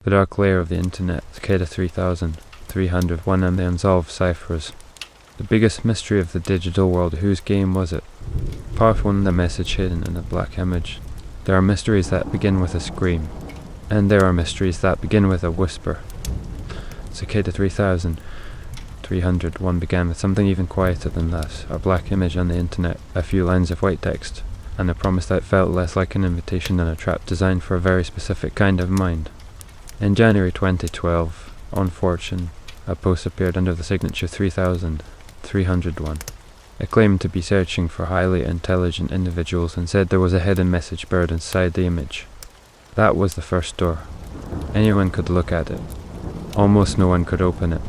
The dark layer of the internet, Cicada 3000, 301 and the Unsolved Ciphers. The biggest mystery of the digital world, whose game was it? Part 1, the message hidden in a black image. There are mysteries that begin with a scream, and there are mysteries that begin with a whisper. Cicada 3000, 301 began with something even quieter than that, a black image on the internet, a few lines of white text, and a promise that felt less like an invitation than a trap designed for a very specific kind of mind. In January 2012, on Fortune, a post appeared under the signature 301. It claimed to be searching for highly intelligent individuals and said there was a hidden message buried inside the image. That was the first door. Anyone could look at it. Almost no one could open it.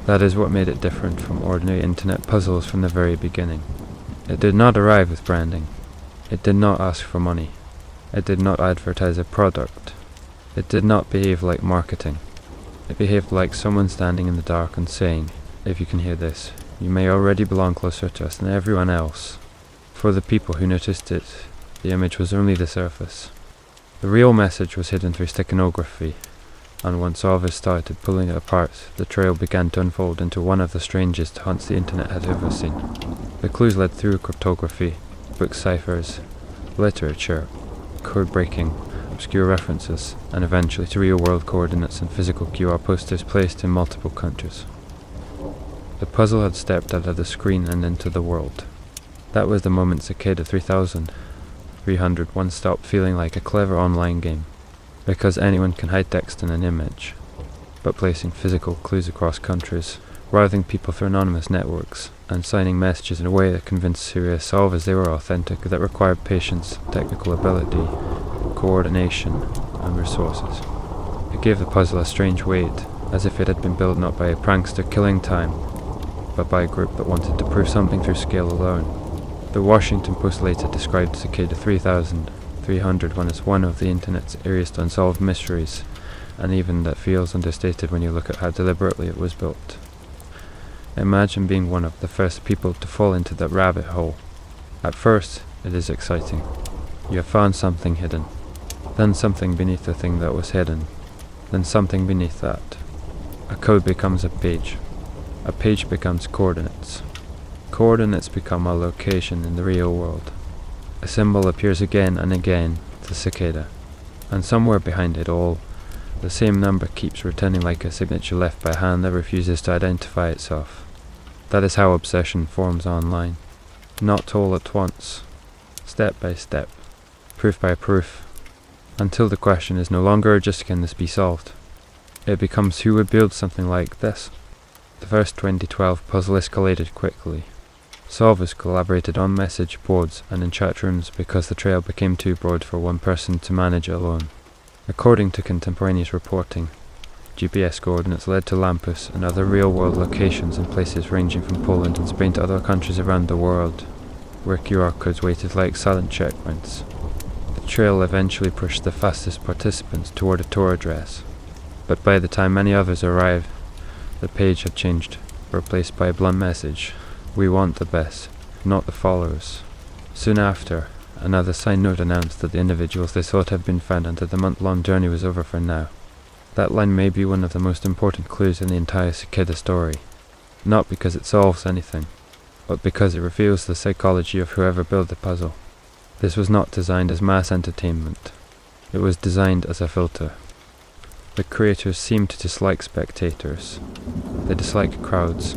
That is what made it different from ordinary internet puzzles from the very beginning. It did not arrive with branding. It did not ask for money. It did not advertise a product. It did not behave like marketing. It behaved like someone standing in the dark and saying, "If you can hear this, you may already belong closer to us than everyone else." For the people who noticed it, the image was only the surface. The real message was hidden through steganography, and once solvers started pulling it apart, the trail began to unfold into one of the strangest hunts the internet had ever seen. The clues led through cryptography, book ciphers, literature, code breaking, obscure references, and eventually to real-world coordinates and physical QR posters placed in multiple countries. The puzzle had stepped out of the screen and into the world. That was the moment Cicada 3000, 301 stopped feeling like a clever online game, because anyone can hide text in an image, but placing physical clues across countries, routing people through anonymous networks, and signing messages in a way that convinced serious solvers they were authentic, that required patience, technical ability, coordination, and resources. It gave the puzzle a strange weight, as if it had been built not by a prankster killing time, but by a group that wanted to prove something through skill alone. The Washington Post later described Cicada 3000, 301 as one of the internet's eeriest unsolved mysteries, and even that feels understated when you look at how deliberately it was built. Imagine being one of the first people to fall into that rabbit hole. At first, it is exciting. You have found something hidden. Then something beneath the thing that was hidden. Then something beneath that. A code becomes a page. A page becomes coordinates. Coordinates become a location in the real world. A symbol appears again and again to Cicada. And somewhere behind it all, the same number keeps returning like a signature left by a hand that refuses to identify itself. That is how obsession forms online. Not all at once. Step by step. Proof by proof. Until the question is no longer just can this be solved. It becomes who would build something like this. The first 2012 puzzle escalated quickly. Solvers collaborated on message boards and in chat rooms because the trail became too broad for one person to manage alone. According to contemporaneous reporting, GPS coordinates led to Lampus and other real-world locations in places ranging from Poland and Spain to other countries around the world, where QR codes waited like silent checkpoints. The trail eventually pushed the fastest participants toward a tour address, but by the time many others arrived, the page had changed, replaced by a blunt message: "We want the best, not the followers." Soon after, another sign note announced that the individuals they sought had been found and that the month-long journey was over for now. That line may be one of the most important clues in the entire Cicada story, not because it solves anything, but because it reveals the psychology of whoever built the puzzle. This was not designed as mass entertainment. It was designed as a filter. The creators seemed to dislike spectators. They disliked crowds.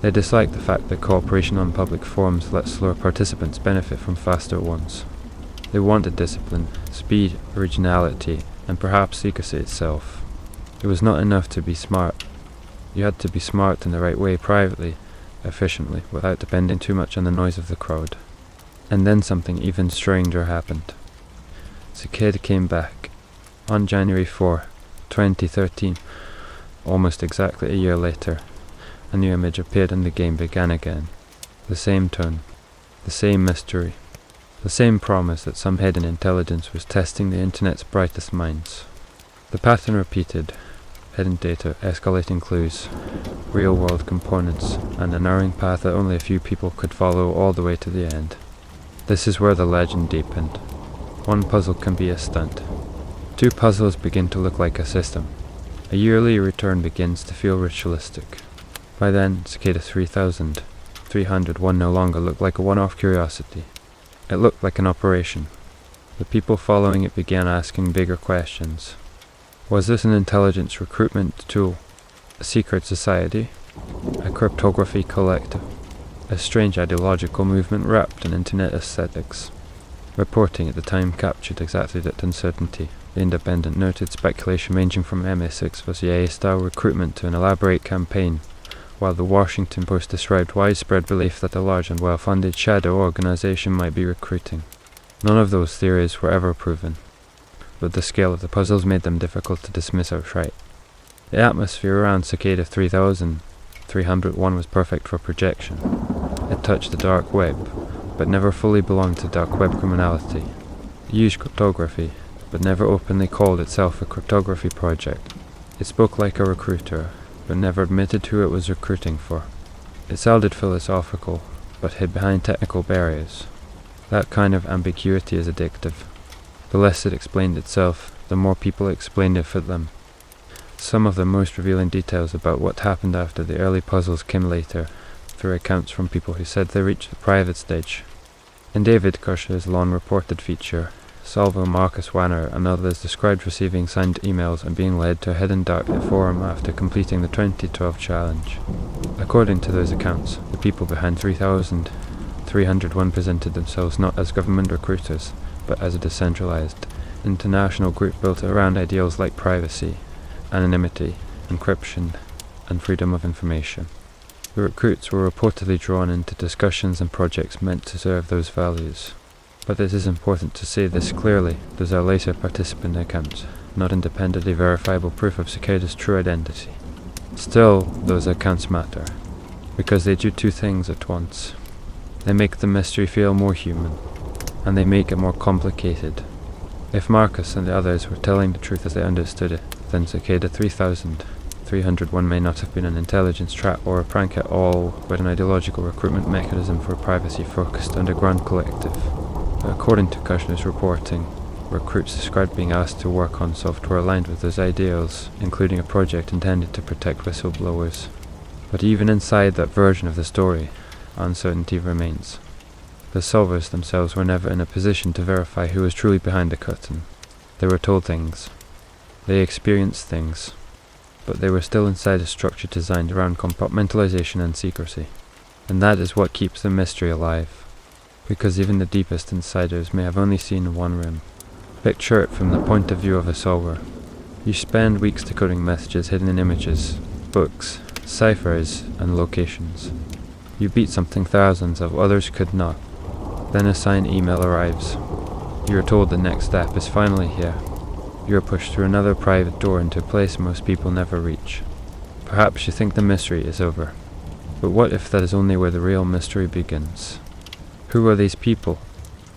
They disliked the fact that cooperation on public forums let slower participants benefit from faster ones. They wanted discipline, speed, originality, and perhaps secrecy itself. It was not enough to be smart. You had to be smart in the right way, privately, efficiently, without depending too much on the noise of the crowd. And then something even stranger happened. Cicada came back. On January 4, 2013, almost exactly a year later, a new image appeared and the game began again. The same tone, the same mystery, the same promise that some hidden intelligence was testing the internet's brightest minds. The pattern repeated: hidden data, escalating clues, real-world components, and a narrowing path that only a few people could follow all the way to the end. This is where the legend deepened. One puzzle can be a stunt. two puzzles begin to look like a system. A yearly return begins to feel ritualistic. By then, Cicada 3301 no longer looked like a one-off curiosity. It looked like an operation. The people following it began asking bigger questions. Was this an intelligence recruitment tool? A secret society? A cryptography collective? A strange ideological movement wrapped in internet aesthetics? Reporting at the time captured exactly that uncertainty. The Independent noted speculation ranging from MI6 or CIA-style recruitment to an elaborate campaign, while the Washington Post described widespread belief that a large and well-funded shadow organization might be recruiting. None of those theories were ever proven, but the scale of the puzzles made them difficult to dismiss outright. The atmosphere around Cicada 3301 was perfect for projection. It touched the dark web, but never fully belonged to dark web criminality. It used cryptography, but never openly called itself a cryptography project. It spoke like a recruiter, but never admitted who it was recruiting for. It sounded philosophical, but hid behind technical barriers. That kind of ambiguity is addictive. The less it explained itself, the more people explained it for them. Some of the most revealing details about what happened after the early puzzles came later, through accounts from people who said they reached the private stage. In David Kirsch's long-reported feature, Salvo Marcus Wanner and others described receiving signed emails and being led to a hidden darknet forum after completing the 2012 challenge. According to those accounts, the people behind 3301 presented themselves not as government recruiters, but as a decentralized, international group built around ideals like privacy, anonymity, encryption, and freedom of information. The recruits were reportedly drawn into discussions and projects meant to serve those values. But it is important to say this clearly: those are later participant accounts, not independently verifiable proof of Cicada's true identity. Still, those accounts matter, because they do two things at once. They make the mystery feel more human, and they make it more complicated. If Marcus and the others were telling the truth as they understood it, then Cicada 3301 may not have been an intelligence trap or a prank at all, but an ideological recruitment mechanism for a privacy-focused underground collective. According to Kushner's reporting, recruits described being asked to work on software aligned with those ideals, including a project intended to protect whistleblowers. But even inside that version of the story, uncertainty remains. The solvers themselves were never in a position to verify who was truly behind the curtain. They were told things. They experienced things. But they were still inside a structure designed around compartmentalization and secrecy. And that is what keeps the mystery alive. Because even the deepest insiders may have only seen one room. Picture it from the point of view of a solver. You spend weeks decoding messages hidden in images, books, ciphers, and locations. You beat something thousands of others could not. Then a signed email arrives. You are told the next step is finally here. You are pushed through another private door into a place most people never reach. Perhaps you think the mystery is over. But what if that is only where the real mystery begins? Who are these people?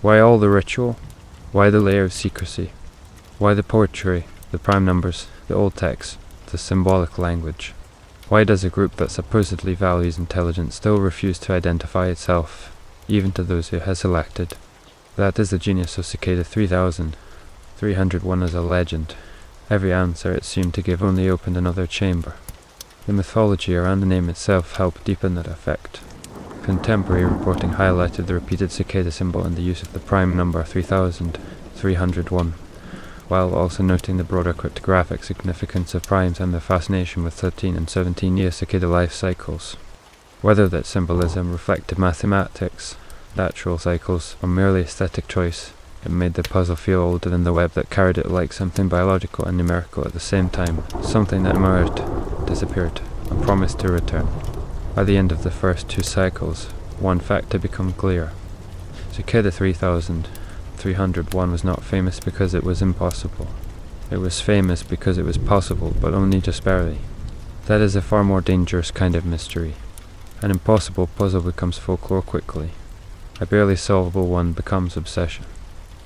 Why all the ritual? Why the layer of secrecy? Why the poetry, the prime numbers, the old text, the symbolic language? Why does a group that supposedly values intelligence still refuse to identify itself, even to those it has selected? That is the genius of Cicada 3301 as a legend. Every answer it seemed to give only opened another chamber. The mythology around the name itself helped deepen that effect. Contemporary reporting highlighted the repeated cicada symbol and the use of the prime number 3301, while also noting the broader cryptographic significance of primes and their fascination with 13 and 17-year cicada life cycles. Whether that symbolism reflected mathematics, natural cycles, or merely aesthetic choice, it made the puzzle feel older than the web that carried it like something biological and numerical at the same time, something that emerged, disappeared, and promised to return. By the end of the first two cycles, one fact had become clear. Cicada 3301 was not famous because it was impossible. It was famous because it was possible, but only just barely. That is a far more dangerous kind of mystery. An impossible puzzle becomes folklore quickly. A barely solvable one becomes obsession.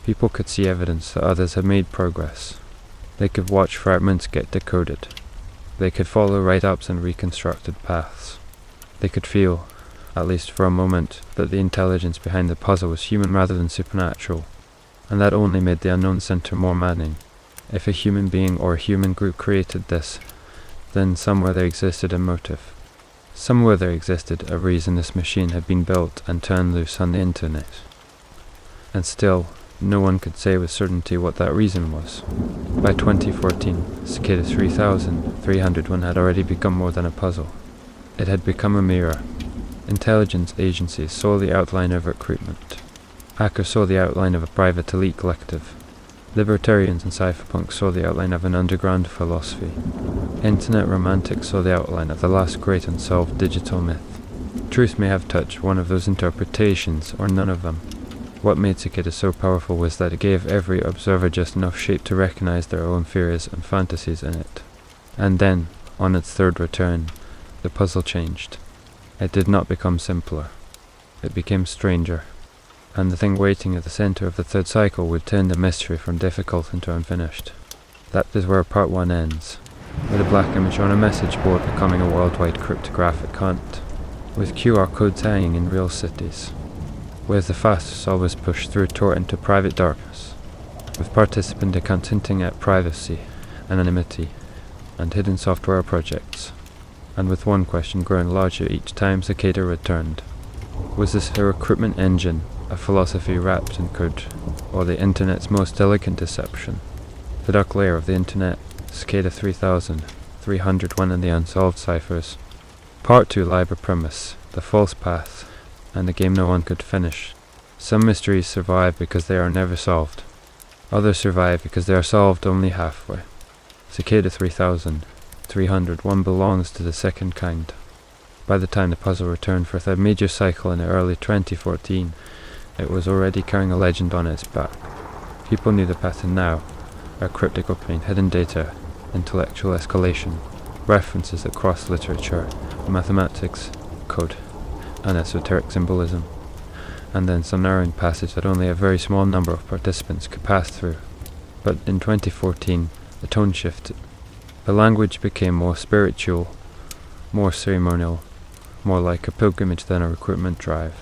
People could see evidence that others had made progress. They could watch fragments get decoded. They could follow write-ups and reconstructed paths. They could feel, at least for a moment, that the intelligence behind the puzzle was human rather than supernatural, and that only made the unknown center more maddening. If a human being or a human group created this, then somewhere there existed a motive. Somewhere there existed a reason this machine had been built and turned loose on the internet. And still, no one could say with certainty what that reason was. By 2014, Cicada 3301 had already become more than a puzzle. It had become a mirror. Intelligence agencies saw the outline of recruitment. Hackers saw the outline of a private elite collective. Libertarians and cypherpunks saw the outline of an underground philosophy. Internet romantics saw the outline of the last great unsolved digital myth. Truth may have touched one of those interpretations, or none of them. What made Cicada so powerful was that it gave every observer just enough shape to recognize their own fears and fantasies in it. And then, on its third return, the puzzle changed. It did not become simpler. It became stranger. And the thing waiting at the center of the third cycle would turn the mystery from difficult into unfinished. That is where part 1 ends, with a black image on a message board becoming a worldwide cryptographic hunt, with QR codes hanging in real cities, with the fastest always pushed through Tor into private darkness, with participant accounts hinting at privacy, anonymity, and hidden software projects, and with one question growing larger each time Cicada returned. Was this a recruitment engine, a philosophy wrapped in code, or the internet's most elegant deception? The dark layer of the internet, Cicada 3301 and the Unsolved Ciphers. Part 2, Liber Primus, the false path, and the game no one could finish. Some mysteries survive because they are never solved. Others survive because they are solved only halfway. Cicada 3301 belongs to the second kind. By the time the puzzle returned for a third major cycle in early 2014, it was already carrying a legend on its back. People knew the pattern now: a cryptic opening, hidden data, intellectual escalation, references that cross literature, mathematics, code, and esoteric symbolism, and then some narrowing passage that only a very small number of participants could pass through. But in 2014, the tone shifted. The language became more spiritual, more ceremonial, more like a pilgrimage than a recruitment drive.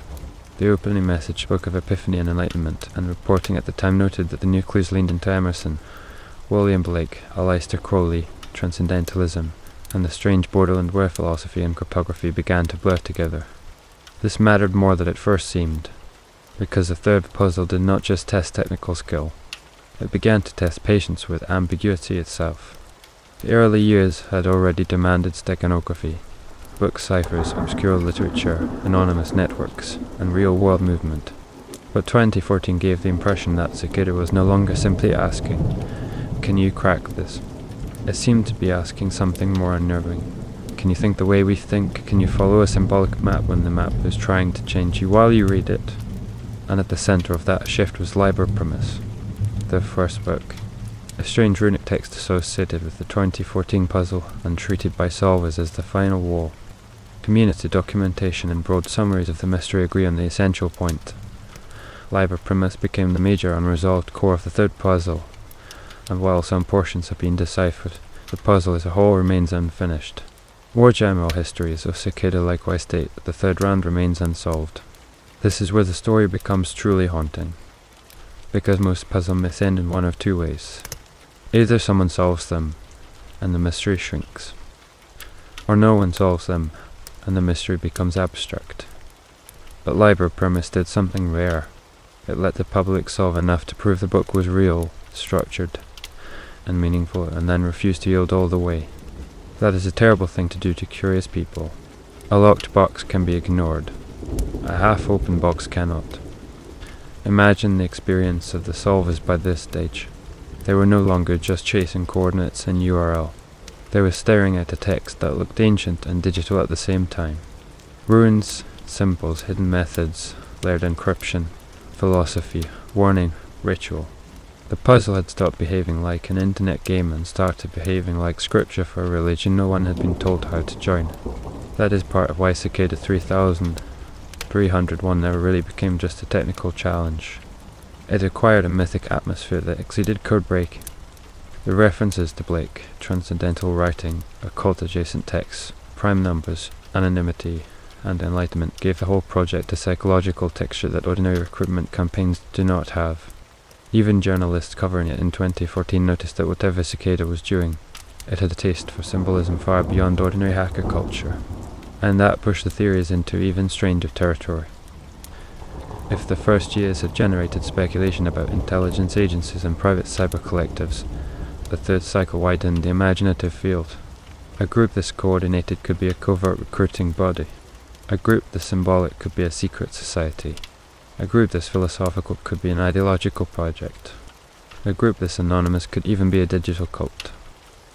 The opening message spoke of epiphany and enlightenment, and reporting at the time noted that the new clues leaned into Emerson, William Blake, Aleister Crowley, transcendentalism, and the strange borderland where philosophy and cryptography began to blur together. This mattered more than it first seemed, because the third puzzle did not just test technical skill, it began to test patience with ambiguity itself. The early years had already demanded steganography, book ciphers, obscure literature, anonymous networks, and real-world movement. But 2014 gave the impression that Cicada was no longer simply asking, "Can you crack this?" It seemed to be asking something more unnerving. Can you think the way we think? Can you follow a symbolic map when the map is trying to change you while you read it? And at the center of that shift was Liber Primus, the first book. A strange runic text associated with the 2014 puzzle and treated by solvers as the final wall. Community documentation and broad summaries of the mystery agree on the essential point. Liber Primus became the major unresolved core of the third puzzle, and while some portions have been deciphered, the puzzle as a whole remains unfinished. More general histories of Cicada likewise state that the third round remains unsolved. This is where the story becomes truly haunting, because most puzzle myths end in one of two ways. Either someone solves them, and the mystery shrinks, or no one solves them, and the mystery becomes abstract. But Liber Primus did something rare. It let the public solve enough to prove the book was real, structured, and meaningful, and then refused to yield all the way. That is a terrible thing to do to curious people. A locked box can be ignored. A half-open box cannot. Imagine the experience of the solvers by this stage. They were no longer just chasing coordinates and URL. They were staring at a text that looked ancient and digital at the same time. Runes, symbols, hidden methods, layered encryption, philosophy, warning, ritual. The puzzle had stopped behaving like an internet game and started behaving like scripture for a religion no one had been told how to join. That is part of why Cicada 3301 never really became just a technical challenge. It acquired a mythic atmosphere that exceeded code breaking. The references to Blake, transcendental writing, occult-adjacent texts, prime numbers, anonymity, and enlightenment gave the whole project a psychological texture that ordinary recruitment campaigns do not have. Even journalists covering it in 2014 noticed that whatever Cicada was doing, it had a taste for symbolism far beyond ordinary hacker culture, and that pushed the theories into even stranger territory. If the first years had generated speculation about intelligence agencies and private cyber collectives, the third cycle widened the imaginative field. A group this coordinated could be a covert recruiting body. A group this symbolic could be a secret society. A group this philosophical could be an ideological project. A group this anonymous could even be a digital cult.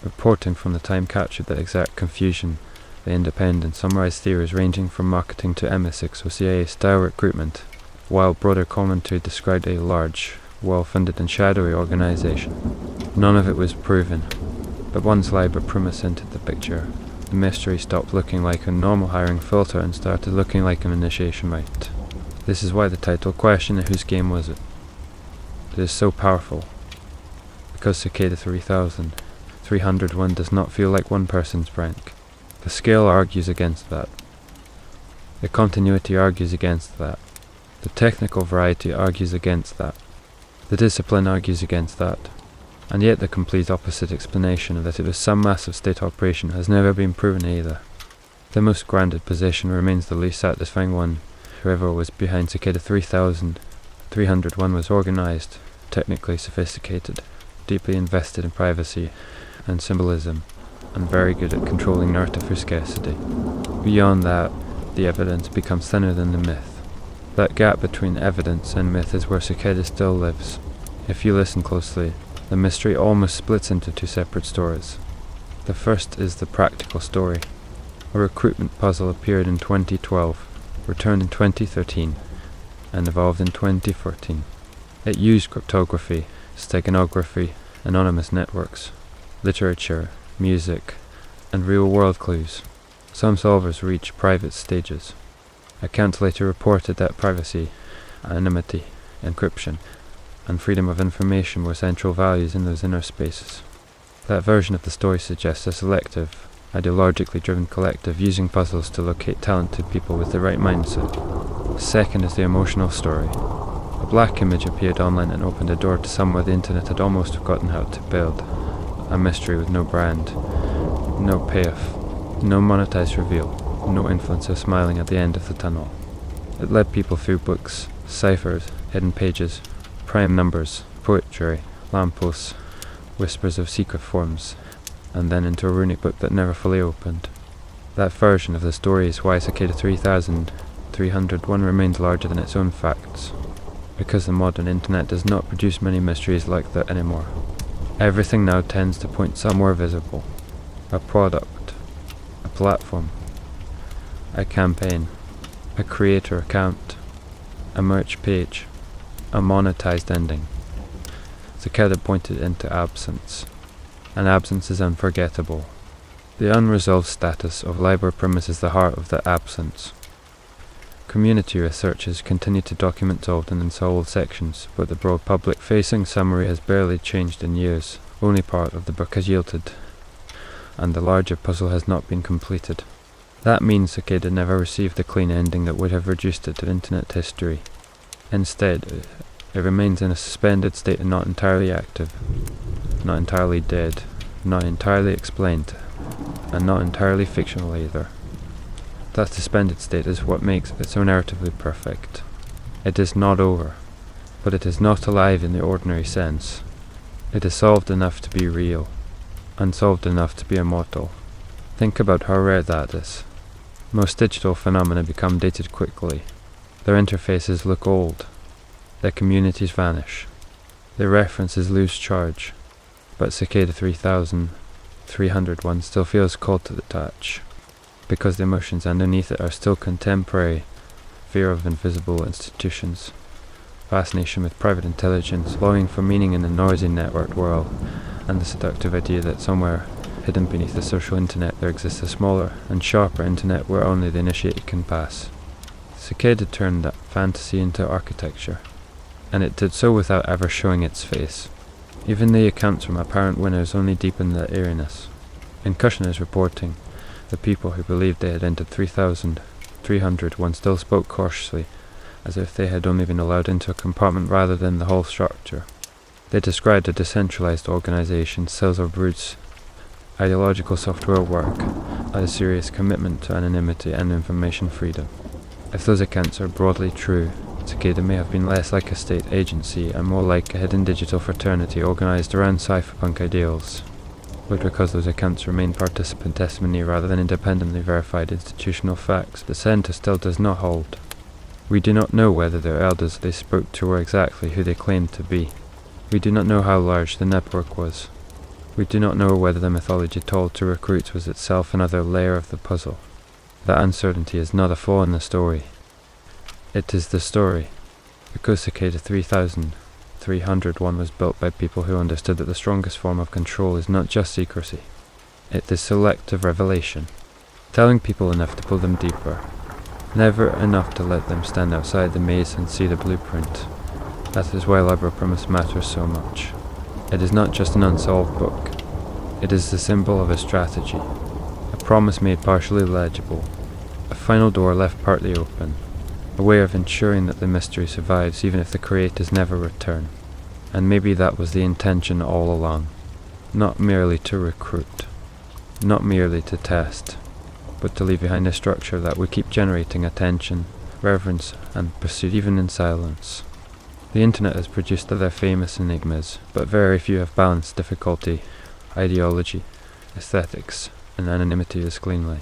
Reporting from the time captured the exact confusion. The Independent summarized theories ranging from marketing to MI6 or CIA-style recruitment, while broader commentary described a large, well-funded and shadowy organization. None of it was proven, but once Liber Primus entered the picture, the mystery stopped looking like a normal hiring filter and started looking like an initiation rite. This is why the title question whose game was it? It is so powerful, because Cicada 3,301 does not feel like one person's prank. The scale argues against that. The continuity argues against that. The technical variety argues against that. The discipline argues against that. And yet the complete opposite explanation that it was some massive state operation has never been proven either. The most grounded position remains the least satisfying one. Whoever was behind Cicada 3,301 was organized, technically sophisticated, deeply invested in privacy and symbolism, and very good at controlling narrative for scarcity. Beyond that, the evidence becomes thinner than the myth. That gap between evidence and myth is where Cicada still lives. If you listen closely, the mystery almost splits into two separate stories. The first is the practical story. A recruitment puzzle appeared in 2012, returned in 2013, and evolved in 2014. It used cryptography, steganography, anonymous networks, literature, music, and real-world clues. Some solvers reached private stages. Accounts later reported that privacy, anonymity, encryption, and freedom of information were central values in those inner spaces. That version of the story suggests a selective, ideologically driven collective using puzzles to locate talented people with the right mindset. The second is the emotional story. A black image appeared online and opened a door to somewhere the internet had almost forgotten how to build. A mystery with no brand, no payoff, no monetized reveal, no influencer smiling at the end of the tunnel. It led people through books, ciphers, hidden pages, prime numbers, poetry, lampposts, whispers of secret forms, and then into a runic book that never fully opened. That version of the story is why Cicada 3,301 remains larger than its own facts, because the modern internet does not produce many mysteries like that anymore. Everything now tends to point somewhere visible. A product, a platform, a campaign, a creator account, a merch page, a monetized ending. Cicada pointed into absence, and absence is unforgettable. The unresolved status of Liber Primus is the heart of that absence. Community researchers continue to document solved and unsolved sections, but the broad public-facing summary has barely changed in years. Only part of the book has yielded, and the larger puzzle has not been completed. That means Cicada never received the clean ending that would have reduced it to internet history. Instead, it remains in a suspended state and not entirely active, not entirely dead, not entirely explained, and not entirely fictional either. That suspended state is what makes it so narratively perfect. It is not over, but it is not alive in the ordinary sense. It is solved enough to be real, unsolved enough to be immortal. Think about how rare that is. Most digital phenomena become dated quickly. Their interfaces look old. Their communities vanish. Their references lose charge. But Cicada 3,301 still feels called to the touch, because the emotions underneath it are still contemporary: fear of invisible institutions, fascination with private intelligence, longing for meaning in the noisy networked world, and the seductive idea that somewhere hidden beneath the social internet there exists a smaller and sharper internet where only the initiated can pass. Cicada turned that fantasy into architecture, and it did so without ever showing its face. Even the accounts from apparent winners only deepened that eeriness. In Kushner's reporting, the people who believed they had entered 3,301 still spoke cautiously, as if they had only been allowed into a compartment rather than the whole structure. They described a decentralized organization, cells of roots, ideological software work, a serious commitment to anonymity and information freedom. If those accounts are broadly true, Cicada may have been less like a state agency and more like a hidden digital fraternity organized around cypherpunk ideals. But because those accounts remain participant testimony rather than independently verified institutional facts, the center still does not hold. We do not know whether their elders they spoke to were exactly who they claimed to be. We do not know how large the network was. We do not know whether the mythology told to recruits was itself another layer of the puzzle. That uncertainty is not a flaw in the story. It is the story, because Cicada 3301 was built by people who understood that the strongest form of control is not just secrecy. It is selective revelation, telling people enough to pull them deeper, never enough to let them stand outside the maze and see the blueprint. That is why Liber Primus matters so much. It is not just an unsolved book. It is the symbol of a strategy, a promise made partially legible, a final door left partly open, a way of ensuring that the mystery survives even if the creators never return. And maybe that was the intention all along. Not merely to recruit, not merely to test, but to leave behind a structure that would keep generating attention, reverence, and pursuit even in silence. The internet has produced other famous enigmas, but very few have balanced difficulty, ideology, aesthetics, and anonymity as cleanly.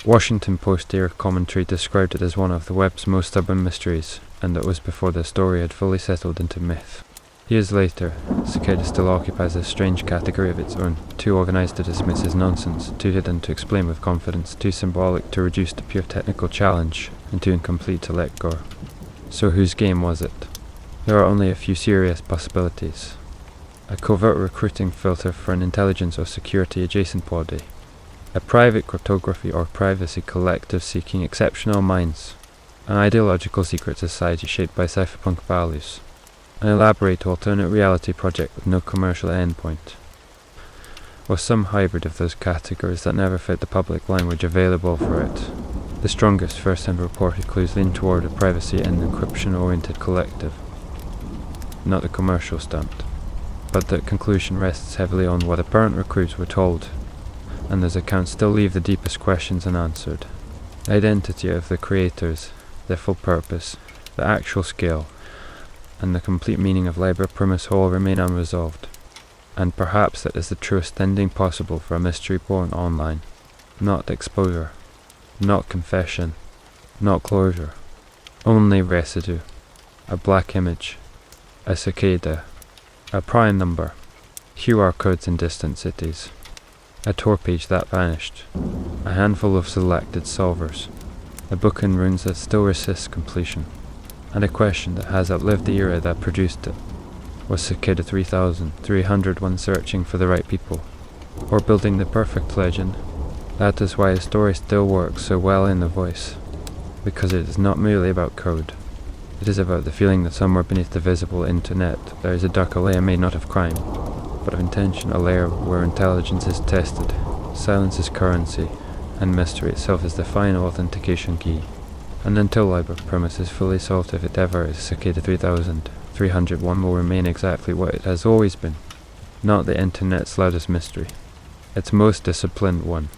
Washington Post-era commentary described it as one of the web's most stubborn mysteries, and that was before the story had fully settled into myth. Years later, Cicada still occupies a strange category of its own, too organized to dismiss as nonsense, too hidden to explain with confidence, too symbolic to reduce to pure technical challenge, and too incomplete to let go. So whose game was it? There are only a few serious possibilities. A covert recruiting filter for an intelligence or security adjacent body. A private cryptography or privacy collective seeking exceptional minds. An ideological secret society shaped by cypherpunk values. An elaborate alternate reality project with no commercial endpoint. Or some hybrid of those categories that never fit the public language available for it. The strongest first-hand reported clues lean toward a privacy and encryption-oriented collective. Not a commercial stunt, but the conclusion rests heavily on what apparent recruits were told, and those accounts still leave the deepest questions unanswered. The identity of the creators, their full purpose, the actual scale, and the complete meaning of Liber Primus all remain unresolved, and perhaps that is the truest ending possible for a mystery born online. Not exposure, not confession, not closure, only residue, a black image, a cicada, a prime number, QR codes in distant cities, a Tor page that vanished, a handful of selected solvers, a book in runes that still resists completion, and a question that has outlived the era that produced it. Was Cicada 3301 searching for the right people, or building the perfect legend? That is why the story still works so well in the voice, because it is not merely about code. It is about the feeling that somewhere beneath the visible internet there is a darker layer made not of crime, but of intention, a layer where intelligence is tested, silence is currency, and mystery itself is the final authentication key. And until Liber Primus is fully solved, if it ever is, Cicada 3301 will remain exactly what it has always been, not the internet's loudest mystery, its most disciplined one.